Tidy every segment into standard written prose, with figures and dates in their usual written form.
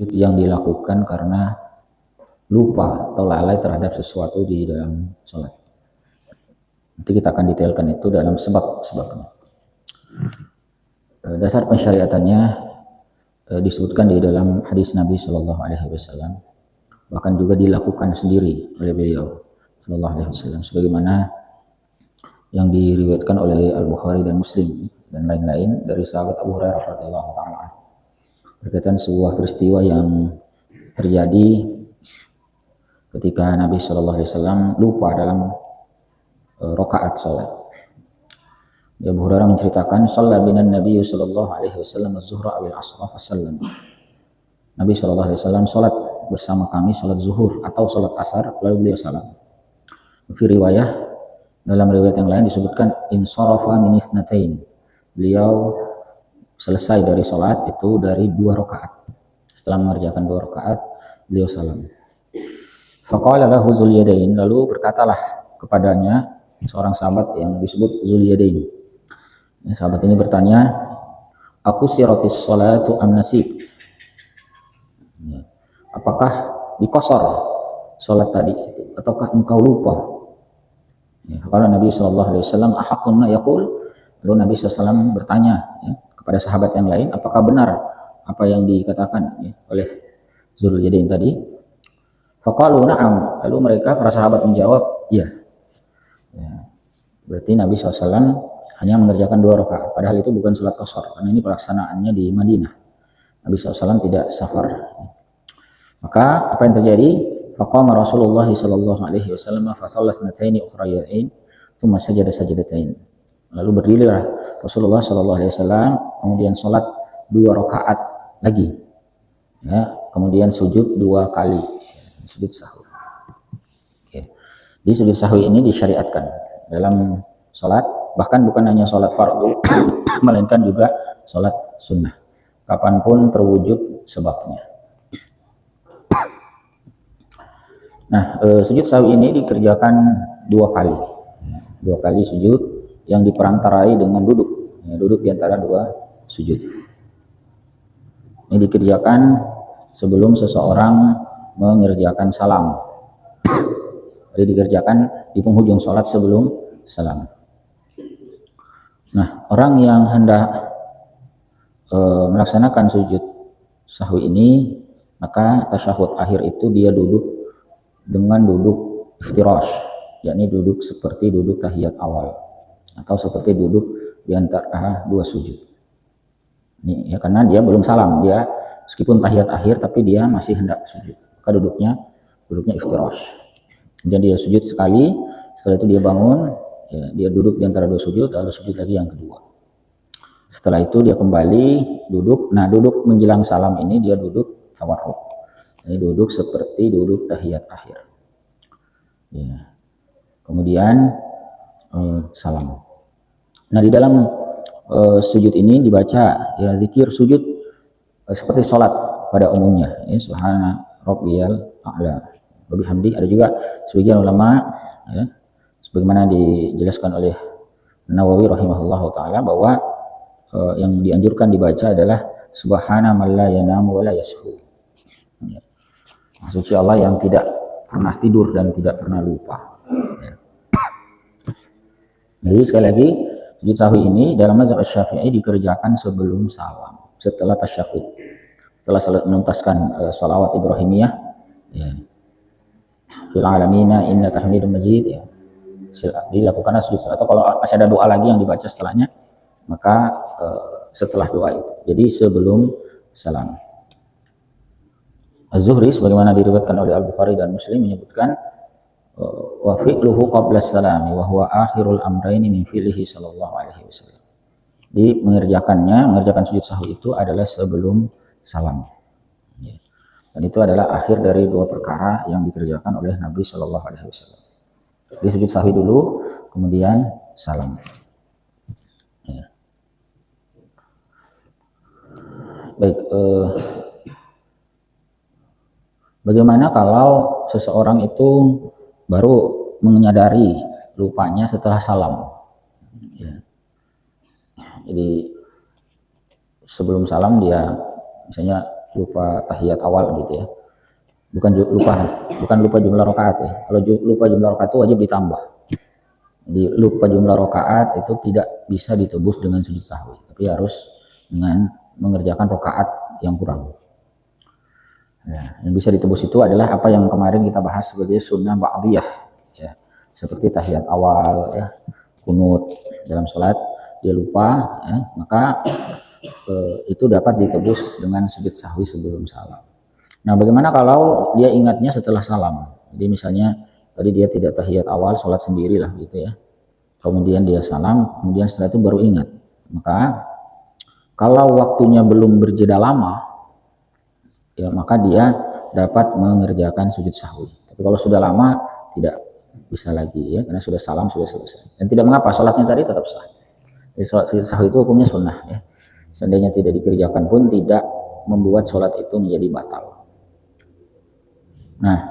yang dilakukan karena lupa atau lalai terhadap sesuatu di dalam sholat. Nanti kita akan detailkan itu dalam sebab-sebabnya. Dasar pensyariatannya disebutkan di dalam hadis Nabi Shallallahu Alaihi Wasallam, bahkan juga dilakukan sendiri oleh beliau Shallallahu Alaihi Wasallam, sebagaimana yang diriwayatkan oleh Al Bukhari dan Muslim dan lain-lain dari sahabat Abu Hurairah radhiyallahu taala berkaitan sebuah peristiwa yang terjadi ketika Nabi Shallallahu Alaihi Wasallam lupa dalam rakaat sholat. Abu Hurairah menceritakan, "Shalla binan Nabi Shallallahu Alaihi Wasallam az-zuhra awil asra fasallam." Nabi Shallallahu Alaihi Wasallam sholat bersama kami sholat zuhur atau sholat asar, lalu beliau salam. Di riwayah, dalam riwayat yang lain disebutkan insarafa min isnatain. Beliau selesai dari sholat itu dari 2 rakaat. Setelah mengerjakan 2 rakaat, beliau salam. Faqala lahu Zulyadain, lalu berkatalah kepadanya seorang sahabat yang disebut Zulyadain. Sahabat ini bertanya, "Aku siratis sholatu am nasit?" Apakah dikosor sholat tadi ataukah engkau lupa? Kalau Nabi Shallallahu Alaihi Wasallam ahakun ma yaqul, lalu Nabi SAW bertanya kepada sahabat yang lain, apakah benar apa yang dikatakan oleh Zulyadain tadi? Faqalu na'am, lalu mereka para sahabat menjawab, iya. Berarti Nabi SAW hanya mengerjakan 2 rakaat, padahal itu bukan sholat qasar, karena ini pelaksanaannya di Madinah. Nabi SAW tidak safar. Maka apa yang terjadi? Faqama Rasulullah sallallahu alaihi wasallam fa shalla sanataini ukhrayain thumma sajada sajdatain. Lalu berdirilah Rasulullah sallallahu alaihi wasallam, kemudian salat 2 rakaat lagi. Kemudian sujud 2 kali. Sujud sahwi. Di sujud sahwi ini disyariatkan dalam salat, bahkan bukan hanya salat fardu melainkan juga salat sunnah. Kapanpun terwujud sebabnya. Nah, sujud sahwi ini dikerjakan 2 kali. 2 kali sujud yang diperantarai dengan duduk. Duduk di antara 2 sujud. Ini dikerjakan sebelum seseorang mengerjakan salam. Jadi dikerjakan di penghujung sholat sebelum salam. Nah, orang yang hendak melaksanakan sujud sahwi ini, maka tasyahud akhir itu dia duduk dengan duduk iftirash, yakni duduk seperti duduk tahiyat awal atau seperti duduk di antara 2 sujud. Ini ya, karena dia belum salam, dia meskipun tahiyat akhir tapi dia masih hendak sujud. Maka duduknya iftirash. Kemudian dia sujud sekali, setelah itu dia bangun, dia duduk di antara 2 sujud, lalu sujud lagi yang kedua. Setelah itu dia kembali duduk. Nah, duduk menjelang salam ini dia duduk tawarruk. Ini duduk seperti duduk tahiyat akhir. Ya. Kemudian salam. Nah, di dalam sujud ini dibaca ya zikir sujud seperti sholat pada umumnya. Subhana rabbiyal a'la wa bihamdi. Ada juga sebagian ulama sebagaimana dijelaskan oleh Nawawi rahimahullahu taala bahwa yang dianjurkan dibaca adalah subhana man la yanamu wa la yashu. Suci Allah yang tidak pernah tidur dan tidak pernah lupa. Jadi sekali lagi, sujud sahwi ini dalam mazhab Syafi'i dikerjakan sebelum salam, setelah tasyahud, setelah menuntaskan shalawat Ibrahimiyah, fil alamina innaka hamidum majid, dilakukan sujud sahwi. Atau kalau masih ada doa lagi yang dibaca setelahnya, maka setelah doa itu. Jadi sebelum salam. Az-Zuhri sebagaimana diriwayatkan oleh Al-Bukhari dan Muslim menyebutkan wa fi'luhu qabla salami wa huwa akhirul amrayni min fi'lihi sallallahu alaihi wasallam. Di mengerjakan sujud sahwi itu adalah sebelum salam. Dan itu adalah akhir dari 2 perkara yang dikerjakan oleh Nabi sallallahu alaihi wasallam. Di sujud sahwi dulu, kemudian salam. Baik, bagaimana kalau seseorang itu baru menyadari lupanya setelah salam? Jadi sebelum salam dia misalnya lupa tahiyat awal gitu ya. Bukan lupa jumlah rakaat ya. Kalau lupa jumlah rakaat itu wajib ditambah. Jadi lupa jumlah rakaat itu tidak bisa ditebus dengan sujud sahwi, tapi harus dengan mengerjakan rakaat yang kurang. Ya, yang bisa ditebus itu adalah apa yang kemarin kita bahas sebagai sunnah ba'diyah, ya, seperti tahiyat awal, ya, kunut dalam sholat dia lupa, ya, maka itu dapat ditebus dengan sujud sahwi sebelum salam. Nah, bagaimana kalau dia ingatnya setelah salam? Jadi misalnya tadi dia tidak tahiyat awal, sholat sendiri lah gitu ya. Kemudian dia salam, kemudian setelah itu baru ingat. Maka kalau waktunya belum berjeda lama, ya maka dia dapat mengerjakan sujud sahwi. Tapi kalau sudah lama tidak bisa lagi ya, karena sudah salam sudah selesai. Dan tidak mengapa, sholatnya tadi tetap sah. Jadi sholat sujud sahwi itu hukumnya sunnah ya. Seandainya tidak dikerjakan pun tidak membuat sholat itu menjadi batal. Nah,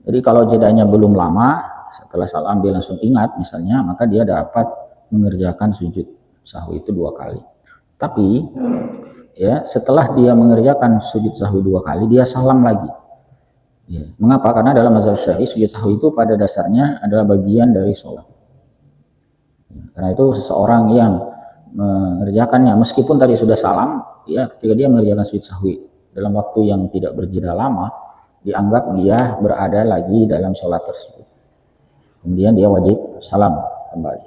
jadi kalau jedanya belum lama, setelah salam dia langsung ingat misalnya, maka dia dapat mengerjakan sujud sahwi itu 2 kali. Tapi ya setelah dia mengerjakan sujud sahwi 2 kali, dia salam lagi. Ya, mengapa? Karena dalam mazhab Syafi'i sujud sahwi itu pada dasarnya adalah bagian dari sholat. Ya, karena itu seseorang yang mengerjakannya meskipun tadi sudah salam, ya ketika dia mengerjakan sujud sahwi dalam waktu yang tidak berjeda lama, dianggap dia berada lagi dalam sholat tersebut. Kemudian dia wajib salam kembali.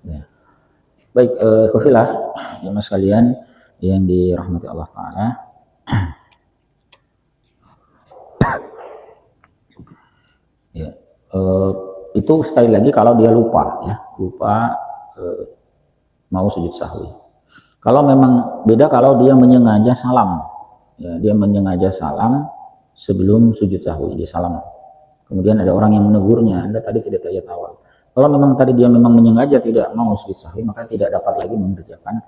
Ya. Baik, ikhwah jemaah sekalian yang dirahmati Allah Ta'ala. Ya, itu sekali lagi kalau dia lupa ya, mau sujud sahwi. Kalau memang beda kalau dia menyengaja salam, ya, dia menyengaja salam sebelum sujud sahwi, dia salam. Kemudian ada orang yang menegurnya, Anda tadi tidak tahiyat awal. Kalau memang tadi dia memang menyengaja tidak mau sujud sahwi, maka tidak dapat lagi mengerjakan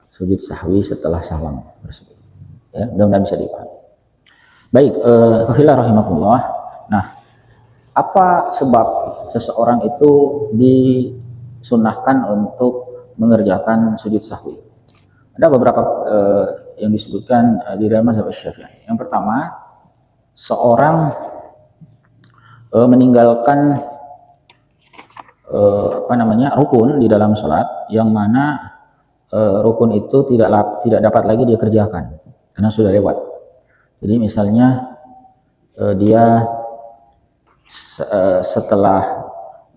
sujud sahwi setelah salam tersebut. Ya, mudah-mudahan bisa dipahami. Baik, rahimakumullah. Nah, apa sebab seseorang itu disunahkan untuk mengerjakan sujud sahwi? Ada beberapa yang disebutkan di dalam mazhab Syafi'i. Yang pertama, seorang meninggalkan rukun di dalam sholat yang mana rukun itu tidak dapat lagi dia kerjakan karena sudah lewat. Jadi misalnya dia setelah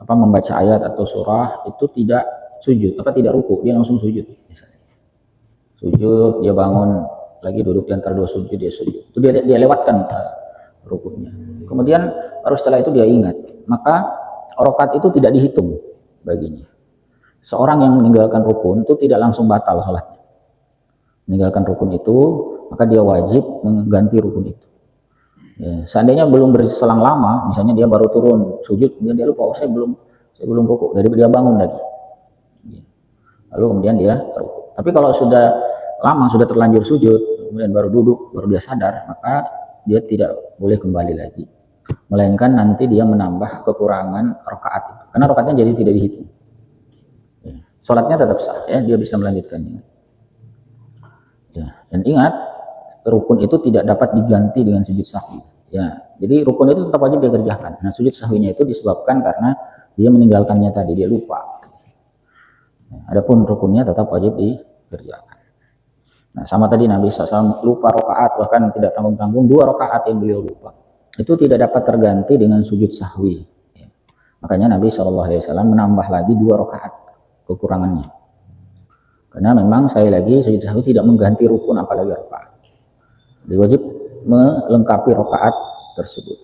membaca ayat atau surah itu tidak sujud, tidak ruku, dia langsung sujud misalnya. Sujud, dia bangun lagi duduk di antara 2 sujud, dia sujud. Itu dia lewatkan rukunnya. Kemudian baru setelah itu dia ingat, maka rakaat itu tidak dihitung baginya. Seorang yang meninggalkan rukun itu tidak langsung batal salatnya. Meninggalkan rukun itu, maka dia wajib mengganti rukun itu. Ya, seandainya belum berselang lama, misalnya dia baru turun sujud, kemudian dia lupa, saya belum rukuk, jadi dia bangun lagi. Lalu kemudian dia rukuk. Tapi kalau sudah lama, sudah terlanjur sujud, kemudian baru duduk, baru dia sadar, maka dia tidak boleh kembali lagi. Melainkan nanti dia menambah kekurangan rakaat itu. Karena rakaatnya jadi tidak dihitung. Ya. Sholatnya tetap sah, ya, dia bisa melanjutkannya. Ya. Dan ingat, rukun itu tidak dapat diganti dengan sujud sahwi. Ya. Jadi rukun itu tetap wajib dia kerjakan. Nah, sujud sahwinya itu disebabkan karena dia meninggalkannya tadi, dia lupa. Adapun rukunnya tetap wajib dikerjakan. Nah, sama tadi Nabi SAW lupa rakaat, bahkan tidak tanggung-tanggung 2 rakaat yang beliau lupa. Itu tidak dapat terganti dengan sujud sahwi. Ya. Makanya Nabi SAW menambah lagi 2 rakaat kekurangannya. Karena memang sekali lagi sujud sahwi tidak mengganti rukun apalagi rakaat. Jadi wajib melengkapi rakaat tersebut.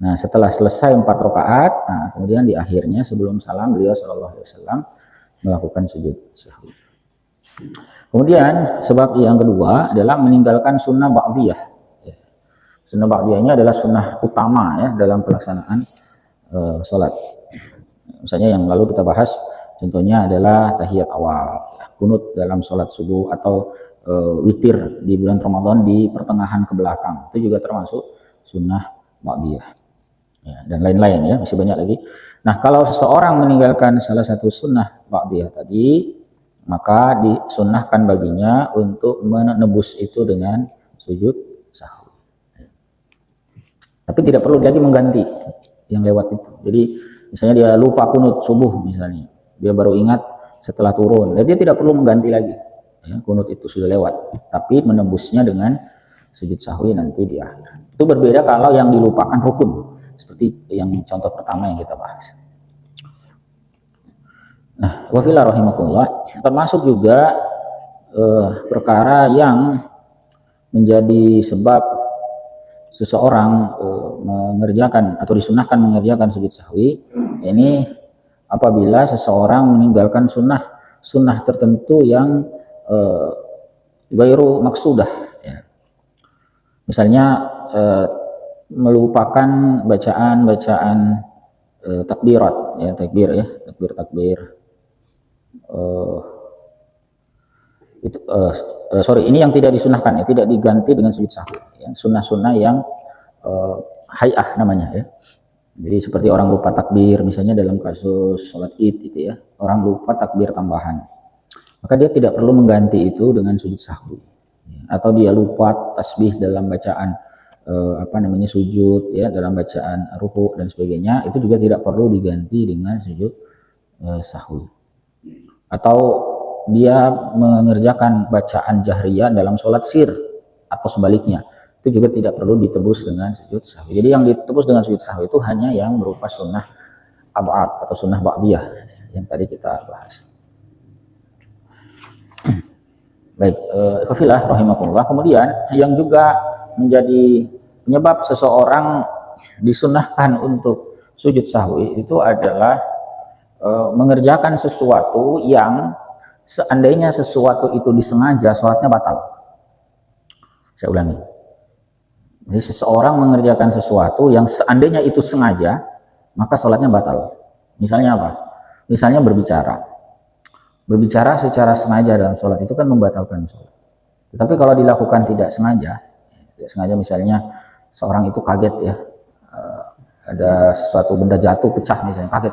Nah, setelah selesai 4 rakaat, nah kemudian di akhirnya sebelum salam beliau SAW melakukan sujud sahwi. Kemudian sebab yang kedua adalah meninggalkan sunnah ba'diyah. Sunnah ba'diyah ini adalah sunnah utama ya dalam pelaksanaan sholat. Misalnya yang lalu kita bahas, contohnya adalah tahiyat awal, kunut dalam sholat subuh atau witir di bulan Ramadan di pertengahan ke belakang. Itu juga termasuk sunnah ba'diyah. Ya, dan lain-lain ya, masih banyak lagi. Nah, kalau seseorang meninggalkan salah satu sunnah ba'diyah tadi, maka disunnahkan baginya untuk menebus itu dengan sujud sahwi. Tapi tidak perlu lagi mengganti yang lewat itu. Jadi misalnya dia lupa kunut subuh misalnya, dia baru ingat setelah turun, dia tidak perlu mengganti lagi. Ya, kunut itu sudah lewat, tapi menebusnya dengan sujud sahwi nanti di akhir. Itu berbeda kalau yang dilupakan rukun, seperti yang contoh pertama yang kita bahas. Nah, wafila rahimakumullah, termasuk juga perkara yang menjadi sebab seseorang mengerjakan atau disunahkan mengerjakan sujud sahwi, ini apabila seseorang meninggalkan sunnah tertentu yang gairu maksudah, ya. Misalnya melupakan bacaan takbirat, ya, takbir ini yang tidak disunahkan, ya, tidak diganti dengan sujud sahwi, ya. Sunnah-sunnah yang hay'ah namanya, ya. Jadi seperti orang lupa takbir, misalnya dalam kasus sholat id itu, ya, orang lupa takbir tambahan, maka dia tidak perlu mengganti itu dengan sujud sahwi, ya. Atau dia lupa tasbih dalam bacaan sujud, ya, dalam bacaan ruku dan sebagainya, itu juga tidak perlu diganti dengan sujud sahwi. Atau dia mengerjakan bacaan jahriyah dalam sholat sir atau sebaliknya, itu juga tidak perlu ditebus dengan sujud sahwi. Jadi yang ditebus dengan sujud sahwi itu hanya yang berupa sunnah ab'ad atau sunnah ba'diyah yang tadi kita bahas. Baik, ikhwafillah rahimakumullah. Kemudian yang juga menjadi penyebab seseorang disunnahkan untuk sujud sahwi itu adalah mengerjakan sesuatu yang seandainya sesuatu itu disengaja, sholatnya batal. Saya ulangi. Jadi seseorang mengerjakan sesuatu yang seandainya itu sengaja, maka sholatnya batal. Misalnya apa? Misalnya berbicara. Berbicara secara sengaja dalam sholat itu kan membatalkan sholat. Tetapi kalau dilakukan tidak sengaja misalnya seorang itu kaget, ya, ada sesuatu benda jatuh pecah misalnya, kaget,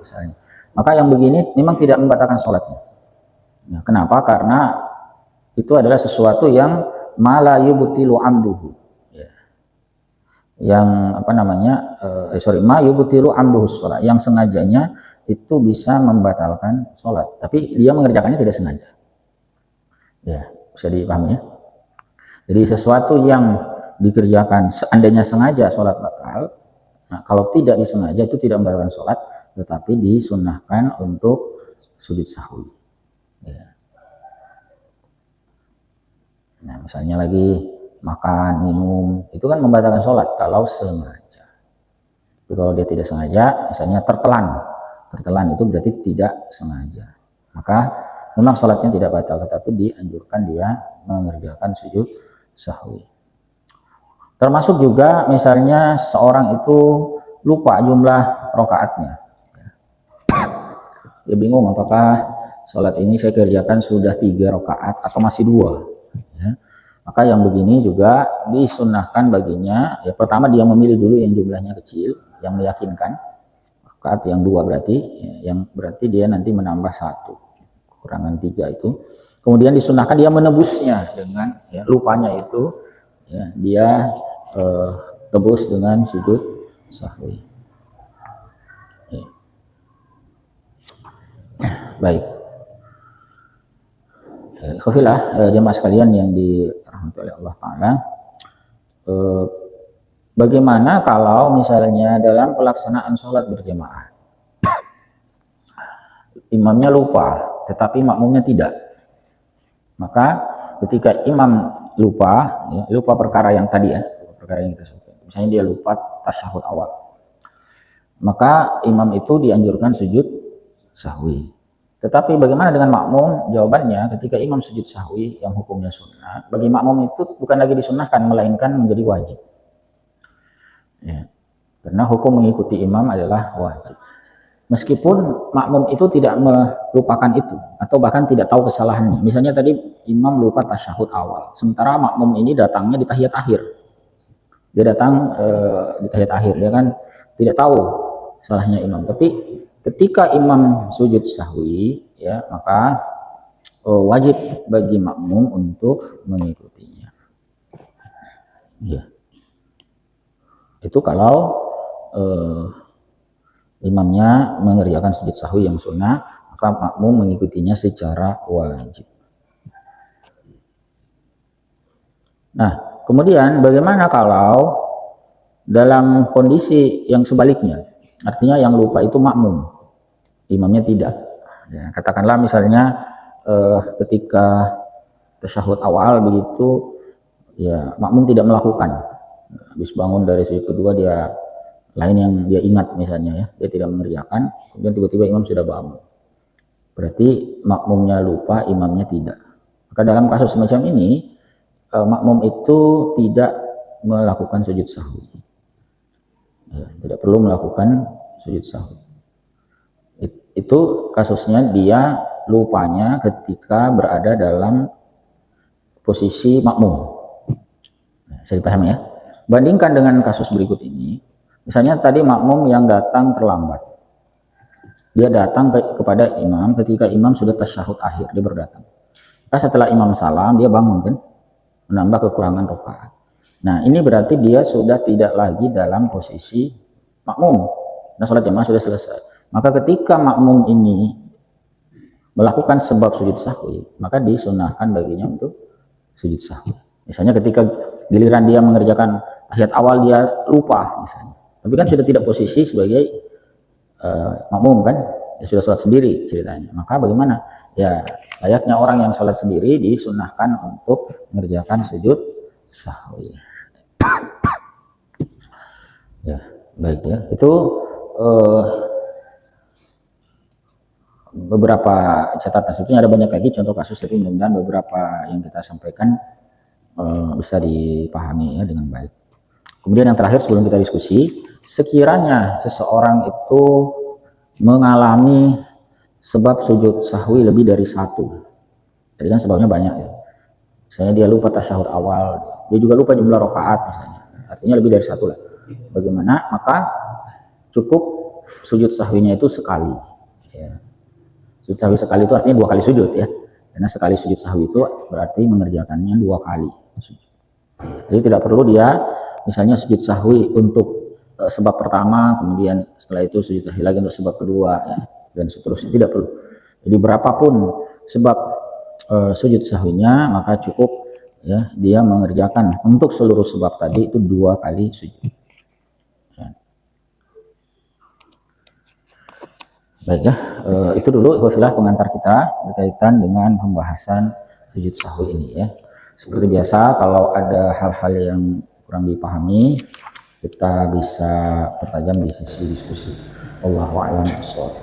misalnya. Maka yang begini memang tidak membatalkan sholatnya. Ya, kenapa? Karena itu adalah sesuatu yang ma la yubtilu amduhu. Ya. Yang ma yubtilu amduhu sholat. Yang sengajanya itu bisa membatalkan sholat, tapi dia mengerjakannya tidak sengaja. Ya, bisa dipahami, ya. Jadi sesuatu yang dikerjakan seandainya sengaja sholat batal. Nah, kalau tidak disengaja itu tidak membatalkan sholat, tetapi disunnahkan untuk sujud sahwi. Ya. Nah, misalnya lagi makan, minum, itu kan membatalkan sholat kalau sengaja. Tapi kalau dia tidak sengaja, misalnya tertelan itu berarti tidak sengaja. Maka memang sholatnya tidak batal, tetapi dianjurkan dia mengerjakan sujud sahwi. Termasuk juga misalnya seorang itu lupa jumlah rakaatnya. Dia bingung apakah sholat ini saya kerjakan sudah 3 rakaat atau masih 2. Ya. Maka yang begini juga disunnahkan baginya. Ya, pertama dia memilih dulu yang jumlahnya kecil, yang meyakinkan. Rakaat yang 2 berarti, ya, yang berarti dia nanti menambah 1, kurangan 3 itu. Kemudian disunnahkan dia menebusnya dengan, ya, lupanya itu, ya, dia tebus dengan sujud sahwi. Ya. Baik. Ikhwafillah, jemaah sekalian yang dirahmati oleh Allah Ta'ala, bagaimana kalau misalnya dalam pelaksanaan sholat berjamaah imamnya lupa tetapi makmumnya tidak? Maka ketika imam lupa, ya, lupa perkara yang tadi, ya, perkara yang kita sebutkan, misalnya dia lupa tasyahud awal, maka imam itu dianjurkan sujud sahwi. Tetapi bagaimana dengan makmum? Jawabannya, ketika imam sujud sahwi yang hukumnya sunnah, bagi makmum itu bukan lagi disunnahkan, melainkan menjadi wajib. Ya. Karena hukum mengikuti imam adalah wajib. Meskipun makmum itu tidak melupakan itu, atau bahkan tidak tahu kesalahannya. Misalnya tadi imam lupa tasyahud awal, sementara makmum ini datangnya di tahiyat akhir. Dia datang di tahiyat akhir, dia kan tidak tahu salahnya imam. Tapi ketika imam sujud sahwi, ya, maka wajib bagi makmum untuk mengikutinya. Ya. Itu kalau imamnya mengerjakan sujud sahwi yang sunnah, maka makmum mengikutinya secara wajib. Nah, kemudian bagaimana kalau dalam kondisi yang sebaliknya? Artinya yang lupa itu makmum, imamnya tidak. Ya, katakanlah misalnya ketika tasyahud awal begitu, ya makmum tidak melakukan. Habis bangun dari sujud kedua dia lain yang dia ingat misalnya ya, dia tidak mengerjakan, kemudian tiba-tiba imam sudah bangun. Berarti makmumnya lupa, imamnya tidak. Maka dalam kasus semacam ini makmum itu tidak melakukan sujud sahwi. Ya, tidak perlu melakukan sujud sahwi. Itu kasusnya dia lupanya ketika berada dalam posisi makmum. Bisa dipahami ya? Bandingkan dengan kasus berikut ini, misalnya tadi makmum yang datang terlambat. Dia datang kepada imam ketika imam sudah tasyahud akhir, dia baru datang. Maka setelah imam salam, dia bangun kan, menambah kekurangan rakaat. Nah, ini berarti dia sudah tidak lagi dalam posisi makmum. Nah, sholat jamaah sudah selesai. Maka ketika makmum ini melakukan sebab sujud sahwi, maka disunahkan baginya untuk sujud sahwi. Misalnya ketika giliran dia mengerjakan tahiyat awal dia lupa misalnya, tapi kan sudah tidak posisi sebagai makmum kan, dia sudah sholat sendiri ceritanya. Maka bagaimana? Ya layaknya orang yang sholat sendiri disunahkan untuk mengerjakan sujud sahwi. Ya baik ya, itu beberapa catatan. Sebetulnya ada banyak lagi contoh kasus, tapi mudah-mudahan beberapa yang kita sampaikan bisa dipahami ya dengan baik. Kemudian yang terakhir sebelum kita diskusi, sekiranya seseorang itu mengalami sebab sujud sahwi lebih dari satu, jadi kan sebabnya banyak ya. Misalnya dia lupa tasyahud awal, dia juga lupa jumlah rakaat misalnya, artinya lebih dari satu lah. Bagaimana? Maka cukup sujud sahwinya itu sekali. Ya. Sujud sahwi sekali itu artinya 2 kali sujud ya, karena sekali sujud sahwi itu berarti mengerjakannya 2 kali. Jadi tidak perlu dia misalnya sujud sahwi untuk sebab pertama, kemudian setelah itu sujud sahwi lagi untuk sebab kedua ya, dan seterusnya, tidak perlu. Jadi berapapun sebab sujud sahwinya, maka cukup ya dia mengerjakan untuk seluruh sebab tadi itu 2 kali sujud. Ya. Baik ya, itu dulu pengantar kita berkaitan dengan pembahasan sujud sahwi ini ya. Seperti biasa, kalau ada hal-hal yang kurang dipahami, kita bisa pertajam di sesi diskusi. Wallahu a'lam bishawab.